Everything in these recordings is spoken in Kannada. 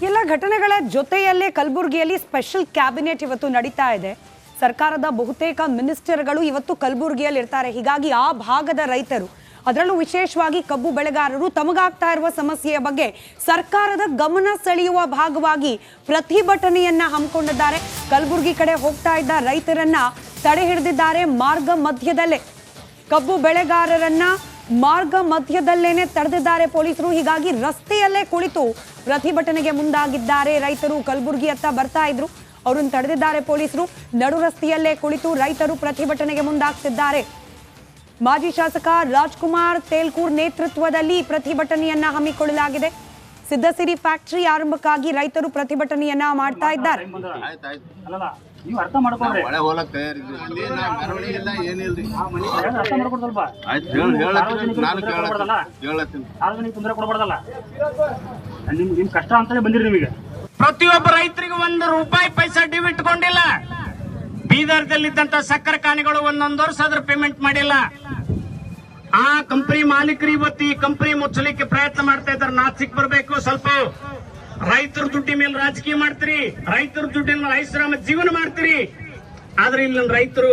ಎಲ್ಲ ಘಟನೆಗಳ ಜೊತೆಯಲ್ಲೇ ಕಲಬುರಗಿಯಲ್ಲಿ ಸ್ಪೆಷಲ್ ಕ್ಯಾಬಿನೆಟ್ ಇವತ್ತು ನಡೀತಾ ಇದೆ. ಸರ್ಕಾರದ ಬಹುತೇಕ ಮಿನಿಸ್ಟರ್ಗಳು ಇವತ್ತು ಕಲಬುರಗಿಯಲ್ಲಿ ಇರ್ತಾರೆ. ಹೀಗಾಗಿ ಆ ಭಾಗದ ರೈತರು, ಅದರಲ್ಲೂ ವಿಶೇಷವಾಗಿ ಕಬ್ಬು ಬೆಳೆಗಾರರು ತಮಗಾಗ್ತಾ ಇರುವ ಸಮಸ್ಯೆಯ ಬಗ್ಗೆ ಸರ್ಕಾರದ ಗಮನ ಸೆಳೆಯುವ ಭಾಗವಾಗಿ ಪ್ರತಿಭಟನೆಯನ್ನ ಹಮ್ಮಿಕೊಂಡಿದ್ದಾರೆ. ಕಲಬುರಗಿ ಕಡೆ ಹೋಗ್ತಾ ಇದ್ದ ರೈತರನ್ನ ತಡೆ ಹಿಡಿದಿದ್ದಾರೆ. ಮಾರ್ಗ ಮಧ್ಯದಲ್ಲೇ ಕಬ್ಬು ಬೆಳೆಗಾರರನ್ನ ಮಾರ್ಗ ಮಧ್ಯದಲ್ಲೇನೆ ತಡೆದಿದ್ದಾರೆ ಪೊಲೀಸರು. ಹೀಗಾಗಿ ರಸ್ತೆಯಲ್ಲೇ ಕುಳಿತು ಪ್ರತಿಭಟನೆಗೆ ಮುಂದಾಗಿದ್ದಾರೆ ರೈತರು. ಕಲಬುರಗಿ ಹತ್ತ ಬರ್ತಾ ಇದ್ರು, ಅವರನ್ನು ತಡೆದಿದ್ದಾರೆ ಪೊಲೀಸರು. ನಡು ರಸ್ತೆಯಲ್ಲೇ ಕುಳಿತು ರೈತರು ಪ್ರತಿಭಟನೆಗೆ ಮುಂದಾಗ್ತಿದ್ದಾರೆ. ಮಾಜಿ ಶಾಸಕ ರಾಜ್ಕುಮಾರ್ ತೇಲ್ಕೂರ್ ನೇತೃತ್ವದಲ್ಲಿ ಪ್ರತಿಭಟನೆಯನ್ನ ಹಮ್ಮಿಕೊಳ್ಳಲಾಗಿದೆ. ಸಿದ್ದಸಿರಿ ಫ್ಯಾಕ್ಟರಿ ಆರಂಭಕ್ಕಾಗಿ ರೈತರು ಪ್ರತಿಭಟನೆಯನ್ನ ಮಾಡ್ತಾ ಇದ್ದಾರೆ. ನೀವು ಅರ್ಥ ಮಾಡ್ಕೊಂಡ್ರೆ ಒಳ್ಳೆ ಹೋಲಕ್ ತಯಾರಿದ್ವಿ. ಮೆರವಣಿಗೆ ಇಲ್ಲ ಏನಿಲ್ರಿ. ಅರ್ಥ ಮಾಡ್ಕೊಂಡು ಸ್ವಲ್ಪ ಸಾರ್ವಜನಿಕ ತೊಂದರೆ ಕೊಡಬಾರ್ದಲ್ಲ. ನಿಮ್ ಕಷ್ಟ ಅಂತಾನೆ ಬಂದಿರಿ ನಿಮಗೆ. ಪ್ರತಿಯೊಬ್ಬ ರೈತರಿಗೆ ₹1 ಪೈಸಾ ಡ್ಯೂ ಇಟ್ಕೊಂಡಿಲ್ಲ. ಬೀದರ್ದಲ್ಲಿದ್ದಂತ ಸಕ್ಕರೆ ಖಾನೆಗಳು ಒಂದೊಂದು ವರ್ಷ ಅದ್ರ ಪೇಮೆಂಟ್ ಮಾಡಿಲ್ಲ. ಆ ಕಂಪನಿ ಮಾಲೀಕರು ಇವತ್ತು ಈ ಕಂಪನಿ ಮುಚ್ಚಲಿಕ್ಕೆ ಪ್ರಯತ್ನ ಮಾಡ್ತಾ ಇದ್ದಾರೆ. ನಾಚಿಕ್ ಬರಬೇಕು. ಸ್ವಲ್ಪ ರೈತರ ದುಡ್ಡಿ ಮೇಲೆ ರಾಜಕೀಯ ಮಾಡ್ತೀರಿ, ರೈತರ ದುಡ್ಡಿನ ಮೇಲೆ ಐಷಾರಾಮ ಜೀವನ ಮಾಡ್ತೀರಿ. ಆದ್ರೆ ಇಲ್ಲಿ ರೈತರು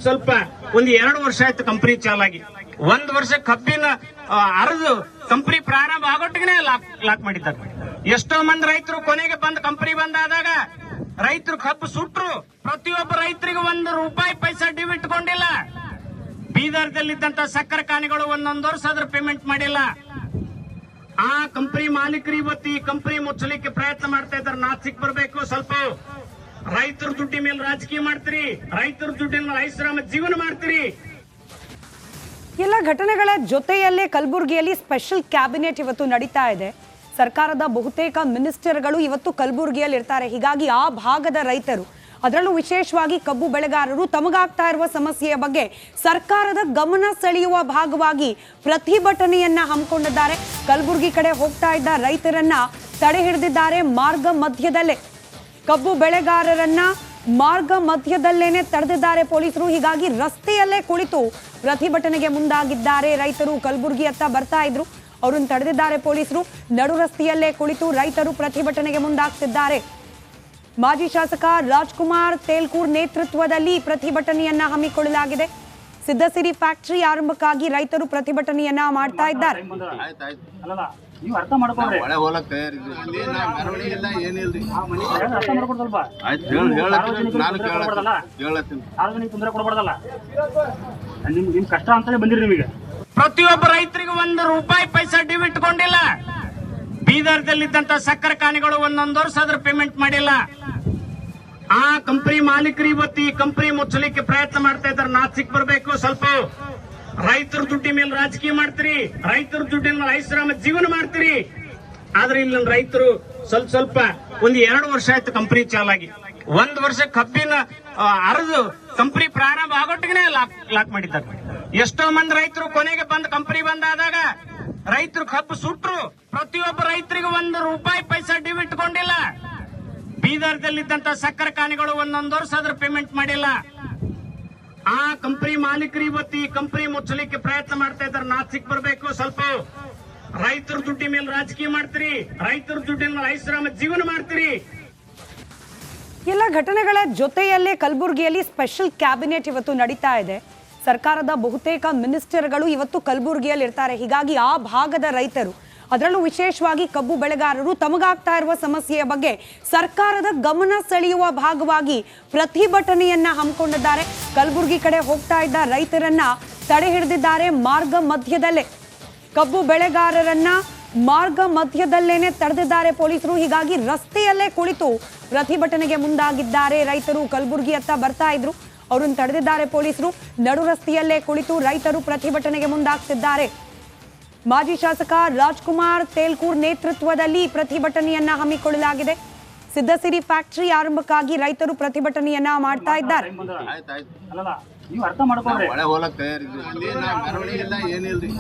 ಸ್ವಲ್ಪ 1-2 ವರ್ಷ ಆಯ್ತು ಕಂಪನಿ ಚಾಲಾಗಿ. 1 ವರ್ಷ ಕಬ್ಬಿನ ಅರ್ದು ಕಂಪನಿ ಪ್ರಾರಂಭ ಆಗೋಟ್ಟಿಗೆ ಲಾಕ್ ಮಾಡಿದ್ದಾರೆ. ಎಷ್ಟೋ ಮಂದಿ ರೈತರು ಕೊನೆಗೆ ಬಂದ್ ಕಂಪನಿ ಬಂದಾದಾಗ ರೈತರು ಕಬ್ಬು ಸುಟ್ರು. ಪ್ರತಿಯೊಬ್ಬ ರೈತರಿಗೆ ₹1 ಪೈಸಾ ಡ್ಯೂ ಇಟ್ಕೊಂಡಿಲ್ಲ. ಬೀದರ್ದಲ್ಲಿದ್ದಂತ ಸಕ್ಕರೆ ಖಾನೆಗಳು ಒಂದೊಂದು ವರ್ಷ ಅದ್ರ ಪೇಮೆಂಟ್ ಮಾಡಿಲ್ಲ. ಆ ಕಂಪನಿ ಮಾಲೀಕರು ಇವತ್ತು ಈ ಕಂಪನಿ ಮುಚ್ಚಲಿಕ್ಕೆ ಪ್ರಯತ್ನ ಮಾಡ್ತಾ ಇದ್ದಾರೆ. ನಾಚಿಕ್ ಬರಬೇಕು. ಸ್ವಲ್ಪ ರೈತರ ದುಡ್ಡಿ ಮೇಲೆ ರಾಜಕೀಯ ಮಾಡ್ತೀರಿ, ರೈತರ ದುಡ್ಡಿನ ಮೇಲೆ ಐಷಾರಾಮ ಜೀವನ ಮಾಡ್ತೀರಿ. ಎಲ್ಲ ಘಟನೆಗಳ ಜೊತೆಯಲ್ಲೇ ಕಲಬುರಗಿಯಲ್ಲಿ ಸ್ಪೆಷಲ್ ಕ್ಯಾಬಿನೆಟ್ ಇವತ್ತು ನಡೀತಾ ಇದೆ. ಸರ್ಕಾರದ ಬಹುತೇಕ ಮಿನಿಸ್ಟರ್ಗಳು ಇವತ್ತು ಕಲಬುರಗಿಯಲ್ಲಿ ಇರ್ತಾರೆ. ಹೀಗಾಗಿ ಆ ಭಾಗದ ರೈತರು, ಅದರಲ್ಲೂ ವಿಶೇಷವಾಗಿ ಕಬ್ಬು ಬೆಳೆಗಾರರು ತಮಗಾಗ್ತಾ ಇರುವ ಸಮಸ್ಯೆಯ ಬಗ್ಗೆ ಸರ್ಕಾರದ ಗಮನ ಸೆಳೆಯುವ ಭಾಗವಾಗಿ ಪ್ರತಿಭಟನೆಯನ್ನ ಹಮ್ಮಿಕೊಂಡಿದ್ದಾರೆ. ಕಲಬುರಗಿ ಕಡೆ ಹೋಗ್ತಾ ಇದ್ದ ರೈತರನ್ನ ತಡೆ ಹಿಡಿದಿದ್ದಾರೆ. ಮಾರ್ಗ ಮಧ್ಯದಲ್ಲೇ ಕಬ್ಬು ಬೆಳೆಗಾರರನ್ನ ಮಾರ್ಗ ಮಧ್ಯದಲ್ಲೇನೆ ತಡೆದಿದ್ದಾರೆ ಪೊಲೀಸರು. ಹೀಗಾಗಿ ರಸ್ತೆಯಲ್ಲೇ ಕುಳಿತು ಪ್ರತಿಭಟನೆಗೆ ಮುಂದಾಗಿದ್ದಾರೆ ರೈತರು. ಕಲಬುರಗಿ ಹತ್ತ ಬರ್ತಾ ಇದ್ರು, ಅವರನ್ನು ತಡೆದಿದ್ದಾರೆ ಪೊಲೀಸರು. ನಡು ರಸ್ತೆಯಲ್ಲೇ ಕುಳಿತು ರೈತರು ಪ್ರತಿಭಟನೆಗೆ ಮುಂದಾಗ್ತಿದ್ದಾರೆ. ಮಾಜಿ ಶಾಸಕ ರಾಜ್ಕುಮಾರ್ ತೇಲ್ಕೂರ್ ನೇತೃತ್ವದಲ್ಲಿ ಪ್ರತಿಭಟನೆಯನ್ನ ಹಮ್ಮಿಕೊಳ್ಳಲಾಗಿದೆ. ಸಿದ್ದಸಿರಿ ಫ್ಯಾಕ್ಟರಿ ಆರಂಭಕ್ಕಾಗಿ ರೈತರು ಪ್ರತಿಭಟನೆಯನ್ನ ಮಾಡ್ತಾ ಇದ್ದಾರೆ. ನೀವು ಅರ್ಥ ಮಾಡ್ಕೊಂಡ್ರೆ ಒಳ್ಳೆ ಹೋಲಕ್ ತಯಾರಿದ್ವಿ. ಮೆರವಣಿಗೆ ಇಲ್ಲ ಏನಿಲ್ರಿ. ಅರ್ಥ ಮಾಡ್ಕೊಂಡು ಸ್ವಲ್ಪ ಸಾರ್ವಜನಿಕ ತೊಂದರೆ ಕೊಡಬಾರ್ದಲ್ಲ. ನಿಮ್ ಕಷ್ಟ ಅಂತಾನೆ ಬಂದಿರಿ ನಿಮಗೆ. ಪ್ರತಿಯೊಬ್ಬ ರೈತರಿಗೆ ₹1 ಪೈಸಾ ಡ್ಯೂ ಇಟ್ಕೊಂಡಿಲ್ಲ. ಬೀದರ್ದಲ್ಲಿದ್ದಂತ ಸಕ್ಕರೆ ಖಾನೆಗಳು ಒಂದೊಂದು ವರ್ಷ ಅದ್ರ ಪೇಮೆಂಟ್ ಮಾಡಿಲ್ಲ. ಆ ಕಂಪನಿ ಮಾಲೀಕರು ಇವತ್ತು ಈ ಕಂಪನಿ ಮುಚ್ಚಲಿಕ್ಕೆ ಪ್ರಯತ್ನ ಮಾಡ್ತಾ ಇದ್ದಾರೆ. ನಾಚಿಕ್ ಬರಬೇಕು. ಸ್ವಲ್ಪ ರೈತರ ದುಡ್ಡಿ ಮೇಲೆ ರಾಜಕೀಯ ಮಾಡ್ತೀರಿ, ರೈತರ ದುಡ್ಡಿನ ಮೇಲೆ ಐಷಾರಾಮ ಜೀವನ ಮಾಡ್ತೀರಿ. ಆದ್ರೆ ಇಲ್ಲಿ ರೈತರು ಸ್ವಲ್ಪ 1-2 ವರ್ಷ ಆಯ್ತು ಕಂಪನಿ ಚಾಲಾಗಿ. 1 ವರ್ಷ ಕಬ್ಬಿನ ಅರ್ದು ಕಂಪನಿ ಪ್ರಾರಂಭ ಆಗೋಟ್ಟಿಗೆ ಲಾಕ್ ಮಾಡಿದ್ದಾರೆ. ಎಷ್ಟೋ ಮಂದಿ ರೈತರು ಕೊನೆಗೆ ಬಂದ್ ಕಂಪನಿ ಬಂದಾದಾಗ ರೈತರು ಕಬ್ಬು ಸುಟ್ರು. ಪ್ರತಿಯೊಬ್ಬ ರೈತರಿಗೆ ₹1 ಪೈಸಾ ಡ್ಯೂ ಇಟ್ಕೊಂಡಿಲ್ಲ. ಬೀದರ್ದಲ್ಲಿದ್ದಂತ ಸಕ್ಕರೆ ಖಾನೆಗಳು ಒಂದೊಂದು ವರ್ಷ ಅದ್ರ ಪೇಮೆಂಟ್ ಮಾಡಿಲ್ಲ. ಆ ಕಂಪನಿ ಮಾಲೀಕರು ಇವತ್ತು ಈ ಕಂಪನಿ ಮುಚ್ಚಲಿಕ್ಕೆ ಪ್ರಯತ್ನ ಮಾಡ್ತಾ ಇದ್ದಾರೆ. ನಾಚಿಕ್ ಬರಬೇಕು. ಸ್ವಲ್ಪ ರೈತರ ದುಡ್ಡಿ ಮೇಲೆ ರಾಜಕೀಯ ಮಾಡ್ತೀರಿ, ರೈತರ ದುಡ್ಡಿನ ಮೇಲೆ ಐಷಾರಾಮ ಜೀವನ ಮಾಡ್ತೀರಿ. ಎಲ್ಲ ಘಟನೆಗಳ ಜೊತೆಯಲ್ಲೇ ಕಲಬುರಗಿಯಲ್ಲಿ ಸ್ಪೆಷಲ್ ಕ್ಯಾಬಿನೆಟ್ ಇವತ್ತು ನಡೀತಾ ಇದೆ. ಸರ್ಕಾರದ ಬಹುತೇಕ ಮಿನಿಸ್ಟರ್ಗಳು ಇವತ್ತು ಕಲಬುರಗಿಯಲ್ಲಿ ಇರ್ತಾರೆ. ಹೀಗಾಗಿ ಆ ಭಾಗದ ರೈತರು, ಅದರಲ್ಲೂ ವಿಶೇಷವಾಗಿ ಕಬ್ಬು ಬೆಳೆಗಾರರು ತಮಗಾಗ್ತಾ ಇರುವ ಸಮಸ್ಯೆಯ ಬಗ್ಗೆ ಸರ್ಕಾರದ ಗಮನ ಸೆಳೆಯುವ ಭಾಗವಾಗಿ ಪ್ರತಿಭಟನೆಯನ್ನ ಹಮ್ಮಿಕೊಂಡಿದ್ದಾರೆ. ಕಲಬುರಗಿ ಕಡೆ ಹೋಗ್ತಾ ಇದ್ದ ರೈತರನ್ನ ತಡೆ ಹಿಡಿದಿದ್ದಾರೆ. ಮಾರ್ಗ ಮಧ್ಯದಲ್ಲೇ ಕಬ್ಬು ಬೆಳೆಗಾರರನ್ನ ಮಾರ್ಗ ಮಧ್ಯದಲ್ಲೇನೆ ತಡೆದಿದ್ದಾರೆ ಪೊಲೀಸರು. ಹೀಗಾಗಿ ರಸ್ತೆಯಲ್ಲೇ ಕುಳಿತು ಪ್ರತಿಭಟನೆಗೆ ಮುಂದಾಗಿದ್ದಾರೆ ರೈತರು. ಕಲಬುರಗಿ ಹತ್ತ ಬರ್ತಾ ಇದ್ರು, ಅವರನ್ನು ತಡೆದಿದ್ದಾರೆ ಪೊಲೀಸರು. ನಡು ರಸ್ತೆಯಲ್ಲೇ ಕುಳಿತು ರೈತರು ಪ್ರತಿಭಟನೆಗೆ ಮುಂದಾಗ್ತಿದ್ದಾರೆ. ಮಾಜಿ ಶಾಸಕ ರಾಜ್ಕುಮಾರ್ ತೇಲ್ಕೂರ್ ನೇತೃತ್ವದಲ್ಲಿ ಪ್ರತಿಭಟನೆಯನ್ನ ಹಮ್ಮಿಕೊಳ್ಳಲಾಗಿದೆ. ಸಿದ್ದಸಿರಿ ಫ್ಯಾಕ್ಟರಿ ಆರಂಭಕ್ಕಾಗಿ ರೈತರು ಪ್ರತಿಭಟನೆಯನ್ನ ಮಾಡ್ತಾ ಇದ್ದಾರೆ. ನೀವು ಅರ್ಥ ಮಾಡ್ಕೊಂಡ್ರೆ ಒಳ್ಳೆ ಹೋಲಕ್ ತಯಾರಿದ್ವಿ. ಮೆರವಣಿಗೆ ಇಲ್ಲ ಏನಿಲ್ರಿ.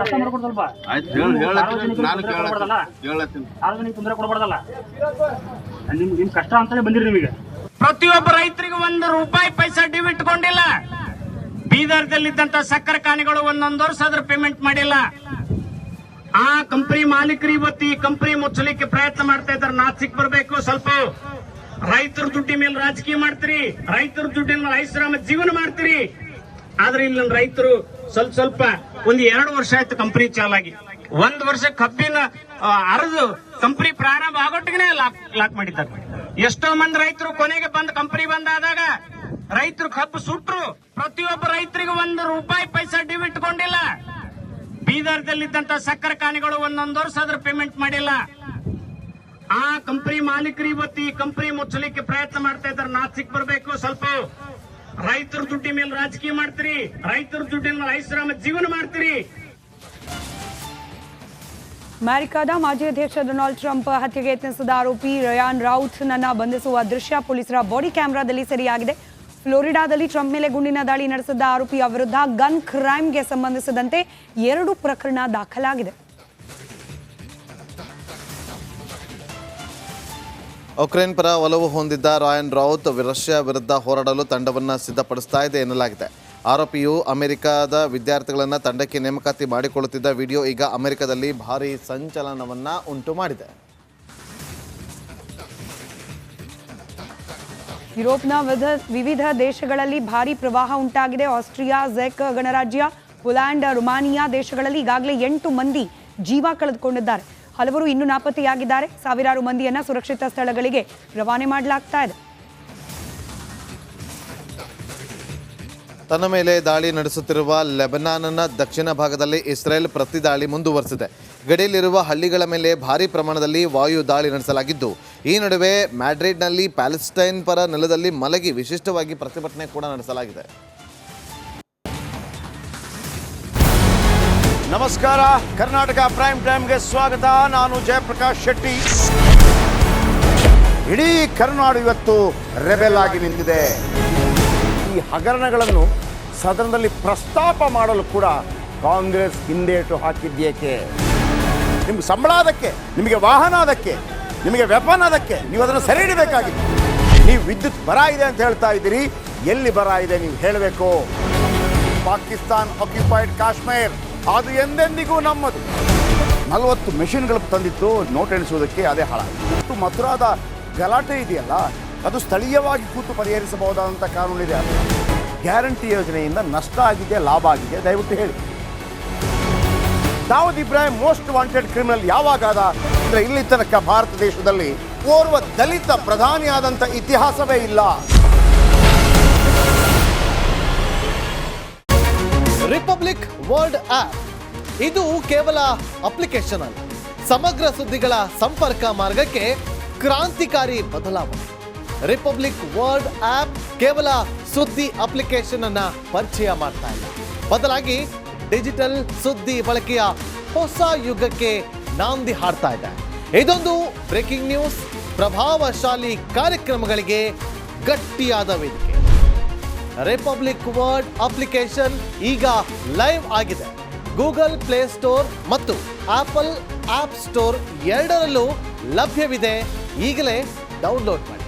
ಅರ್ಥ ಮಾಡ್ಕೊಂಡು ಸ್ವಲ್ಪ ಸಾರ್ವಜನಿಕ ತೊಂದರೆ ಕೊಡಬಾರ್ದಲ್ಲ. ನಿಮ್ ಕಷ್ಟ ಅಂತಾನೆ ಬಂದಿರಿ ನಿಮಗೆ. ಪ್ರತಿಯೊಬ್ಬ ರೈತರಿಗೆ ₹1 ಪೈಸಾ ಡ್ಯೂ ಇಟ್ಕೊಂಡಿಲ್ಲ. ಬೀದರ್ದಲ್ಲಿದ್ದಂತ ಸಕ್ಕರೆ ಖಾನೆಗಳು ಒಂದೊಂದು ವರ್ಷ ಅದ್ರ ಪೇಮೆಂಟ್ ಮಾಡಿಲ್ಲ. ಆ ಕಂಪನಿ ಮಾಲೀಕರು ಇವತ್ತು ಈ ಕಂಪನಿ ಮುಚ್ಚಲಿಕ್ಕೆ ಪ್ರಯತ್ನ ಮಾಡ್ತಾ ಇದ್ದಾರೆ. ನಾಚಿಕ್ ಬರಬೇಕು ಸ್ವಲ್ಪ. ರೈತರ ದುಡ್ಡಿ ಮೇಲೆ ರಾಜಕೀಯ ಮಾಡ್ತೀರಿ, ರೈತರ ದುಡ್ಡಿನ ಮೇಲೆ ಐಷಾರಾಮ ಜೀವನ ಮಾಡ್ತೀರಿ. ಆದ್ರೆ ಇಲ್ಲಿ ರೈತರು ಸ್ವಲ್ಪ ಒಂದು 2 ವರ್ಷ ಆಯ್ತು ಕಂಪನಿ ಚಾಲಾಗಿ. 1 ವರ್ಷ ಕಬ್ಬಿನ ಅರದು ಕಂಪನಿ ಪ್ರಾರಂಭ ಆಗೋಟ್ಟಿಗೆ ಲಾಕ್ ಮಾಡಿದ್ದಾರೆ. ಎಷ್ಟೋ ಮಂದಿ ರೈತರು ಕೊನೆಗೆ ಬಂದ್ ಕಂಪನಿ ಬಂದಾದಾಗ ರೈತರು ಕಬ್ಬು ಸುಟ್ರು. ಪ್ರತಿಯೊಬ್ಬ ರೈತರಿಗೆ 1 ರೂಪಾಯಿ ಪೈಸಾ ಡ್ಯೂ ಇಟ್ಕೊಂಡಿಲ್ಲ. ಬೀದರ್ದಲ್ಲಿದ್ದಂತ ಸಕ್ಕರೆ ಖಾನಿಗಳು 1 ವರ್ಷ ಅದ್ರ ಪೇಮೆಂಟ್ ಮಾಡಿಲ್ಲ. ಆ ಕಂಪನಿ ಮಾಲೀಕರು ಇವತ್ತು ಈ ಕಂಪನಿ ಮುಚ್ಚಲಿಕ್ಕೆ ಪ್ರಯತ್ನ ಮಾಡ್ತಾ ಇದ್ದಾರೆ. ನಾಚಿಕ್ ಬರಬೇಕು ಸ್ವಲ್ಪ. ರೈತರ ದುಡ್ಡಿ ಮೇಲೆ ರಾಜಕೀಯ ಮಾಡ್ತೀರಿ, ರೈತರ ದುಡ್ಡಿನ ಮೇಲೆ ಐಷಾರಾಮ ಜೀವನ ಮಾಡ್ತೀರಿ. ಅಮೆರಿಕದ ಮಾಜಿ ಅಧ್ಯಕ್ಷ ಡೊನಾಲ್ಡ್ ಟ್ರಂಪ್ ಹತ್ಯೆಗೆ ಯತ್ನಿಸಿದ ಆರೋಪಿ ರಯಾನ್ ರೌತ್ನನ್ನ ಬಂಧಿಸುವ ದೃಶ್ಯ ಪೊಲೀಸರ ಬಾಡಿ ಕ್ಯಾಮೆರಾದಲ್ಲಿ ಸೆರೆಯಾಗಿದೆ. ಫ್ಲೋರಿಡಾದಲ್ಲಿ ಟ್ರಂಪ್ ಮೇಲೆ ಗುಂಡಿನ ದಾಳಿ ನಡೆಸಿದ ಆರೋಪಿಯ ವಿರುದ್ಧ ಗನ್ ಕ್ರೈಮ್ಗೆ ಸಂಬಂಧಿಸಿದಂತೆ 2 ಪ್ರಕರಣ ದಾಖಲಾಗಿದೆ. ಉಕ್ರೇನ್ ಪರ ಒಲವು ಹೊಂದಿದ್ದ ರಯಾನ್ ರೌತ್ ರಷ್ಯಾ ವಿರುದ್ಧ ಹೋರಾಡಲು ತಂಡವನ್ನು ಸಿದ್ಧಪಡಿಸ್ತಾ ಇದೆ ಎನ್ನಲಾಗಿದೆ. ಆರೋಪಿಯು ಅಮೆರಿಕದ ವಿದ್ಯಾರ್ಥಿಗಳನ್ನು ತಂಡಕ್ಕೆ ನೇಮಕಾತಿ ಮಾಡಿಕೊಳ್ಳುತ್ತಿದ್ದ ವಿಡಿಯೋ ಈಗ ಅಮೆರಿಕದಲ್ಲಿ ಭಾರೀ ಸಂಚಲನವನ್ನು ಉಂಟು ಮಾಡಿದೆ. ಯುರೋಪ್ನ ವಿವಿಧ ದೇಶಗಳಲ್ಲಿ ಭಾರೀ ಪ್ರವಾಹ ಉಂಟಾಗಿದೆ. ಆಸ್ಟ್ರಿಯಾ, ಝೆಕ್ ಗಣರಾಜ್ಯ, ಪೋಲ್ಯಾಂಡ್, ರೊಮಾನಿಯಾ ದೇಶಗಳಲ್ಲಿ ಈಗಾಗಲೇ 8 ಮಂದಿ ಜೀವ ಕಳೆದುಕೊಂಡಿದ್ದಾರೆ. ಹಲವರು ಇನ್ನೂ ನಾಪತ್ತೆಯಾಗಿದ್ದಾರೆ. ಸಾವಿರಾರು ಮಂದಿಯನ್ನ ಸುರಕ್ಷಿತ ಸ್ಥಳಗಳಿಗೆ ರವಾನೆ ಮಾಡಲಾಗ್ತಾ ಇದೆ. ತನ್ನ ಮೇಲೆ ದಾಳಿ ನಡೆಸುತ್ತಿರುವ ಲೆಬನಾನ್ನ ದಕ್ಷಿಣ ಭಾಗದಲ್ಲಿ ಇಸ್ರೇಲ್ ಪ್ರತಿದಾಳಿ ಮುಂದುವರೆಸಿದೆ. ಗಡಿಯಲ್ಲಿರುವ ಹಳ್ಳಿಗಳ ಮೇಲೆ ಭಾರೀ ಪ್ರಮಾಣದಲ್ಲಿ ವಾಯು ದಾಳಿ ನಡೆಸಲಾಗಿದ್ದು, ಈ ನಡುವೆ ಮ್ಯಾಡ್ರಿಡ್ನಲ್ಲಿ ಪ್ಯಾಲೆಸ್ಟೈನ್ ಪರ ನೆಲದಲ್ಲಿ ಮಲಗಿ ವಿಶಿಷ್ಟವಾಗಿ ಪ್ರತಿಭಟನೆ ಕೂಡ ನಡೆಸಲಾಗಿದೆ. ನಮಸ್ಕಾರ, ಕರ್ನಾಟಕ ಪ್ರೈಮ್ ಟೈಮ್ಗೆ ಸ್ವಾಗತ. ನಾನು ಜಯಪ್ರಕಾಶ್ ಶೆಟ್ಟಿ. ಇಡೀ ಕರ್ನಾಡು ಇವತ್ತು ರೆಬೆಲ್ ಆಗಿ ನಿಂತಿದೆ. ಈ ಹಗರಣಗಳನ್ನು ಸದನದಲ್ಲಿ ಪ್ರಸ್ತಾಪ ಮಾಡಲು ಕೂಡ ಕಾಂಗ್ರೆಸ್ ಹಿಂದೇಟು ಹಾಕಿದ್ದೇಕೆ? ನಿಮ್ಗೆ ಸಂಬಳ ಅದಕ್ಕೆ, ನಿಮಗೆ ವಾಹನ ಅದಕ್ಕೆ, ನಿಮಗೆ ವೆಪನ್ ಅದಕ್ಕೆ, ನೀವು ಅದನ್ನು ಸೆರೆ ಹಿಡಿಬೇಕಾಗಿತ್ತು. ನೀವು ವಿದ್ಯುತ್ ಬರ ಇದೆ ಅಂತ ಹೇಳ್ತಾ ಇದ್ದೀರಿ, ಎಲ್ಲಿ ಬರ ಇದೆ ನೀವು ಹೇಳಬೇಕು. ಪಾಕಿಸ್ತಾನ್ ಆಕ್ಯುಪೈಡ್ ಕಾಶ್ಮೀರ್ ಅದು ಎಂದೆಂದಿಗೂ ನಮ್ಮದು. 40 ಮೆಷಿನ್ಗಳು ತಂದಿತ್ತು ನೋಟ್ ಎಣಿಸುವುದಕ್ಕೆ, ಅದೇ ಹಾಳಾಯಿತು. ಮಥುರಾದ ಗಲಾಟೆ ಇದೆಯಲ್ಲ, ಅದು ಸ್ಥಳೀಯವಾಗಿ ಕೂತು ಪರಿಹರಿಸಬಹುದಾದಂಥ ಕಾನೂನಿದೆ. ಗ್ಯಾರಂಟಿ ಯೋಜನೆಯಿಂದ ನಷ್ಟ ಆಗಿದೆ, ಲಾಭ ಆಗಿದೆ, ದಯವಿಟ್ಟು ಹೇಳಿ. Dawood Ibrahim most wanted criminal ಯಾವಾಗಾದ ಅಂದರೆ ಇಲ್ಲಿ ತನಕ ಭಾರತ ದೇಶದಲ್ಲಿ ಓರ್ವ ದಲಿತ ಪ್ರಧಾನಿಯಾದಂಥ ಇತಿಹಾಸವೇ ಇಲ್ಲ. ರಿಪಬ್ಲಿಕ್ ವರ್ಲ್ಡ್ ಆಪ್ ಇದು ಕೇವಲ ಅಪ್ಲಿಕೇಶನ್ ಅಲ್ಲ, ಸಮಗ್ರ ಸುದ್ದಿಗಳ ಸಂಪರ್ಕ ಮಾರ್ಗಕ್ಕೆ ಕ್ರಾಂತಿಕಾರಿ ಬದಲಾವಣೆ. ರಿಪಬ್ಲಿಕ್ ವರ್ಲ್ಡ್ ಆಪ್ ಕೇವಲ ಸುದ್ದಿ ಅಪ್ಲಿಕೇಶನ್ ಅನ್ನ ಪರಿಚಯ ಮಾಡ್ತಾ ಇಲ್ಲ, ಬದಲಾಗಿ ಡಿಜಿಟಲ್ ಸುದ್ದಿ ಬಳಕೆಯ ಹೊಸ ಯುಗಕ್ಕೆ ನಾಂದಿ ಹಾಡ್ತಾ ಇದೆ. ಇದೊಂದು ಬ್ರೇಕಿಂಗ್ ನ್ಯೂಸ್, ಪ್ರಭಾವಶಾಲಿ ಕಾರ್ಯಕ್ರಮಗಳಿಗೆ ಗಟ್ಟಿಯಾದ ವೇದಿಕೆ. ರಿಪಬ್ಲಿಕ್ ವರ್ಲ್ಡ್ ಅಪ್ಲಿಕೇಶನ್ ಈಗ ಲೈವ್ ಆಗಿದೆ. ಗೂಗಲ್ ಪ್ಲೇ ಸ್ಟೋರ್ ಮತ್ತು ಆಪಲ್ ಆಪ್ ಸ್ಟೋರ್ ಎರಡರಲ್ಲೂ ಲಭ್ಯವಿದೆ. ಈಗಲೇ ಡೌನ್ಲೋಡ್ ಮಾಡಿ.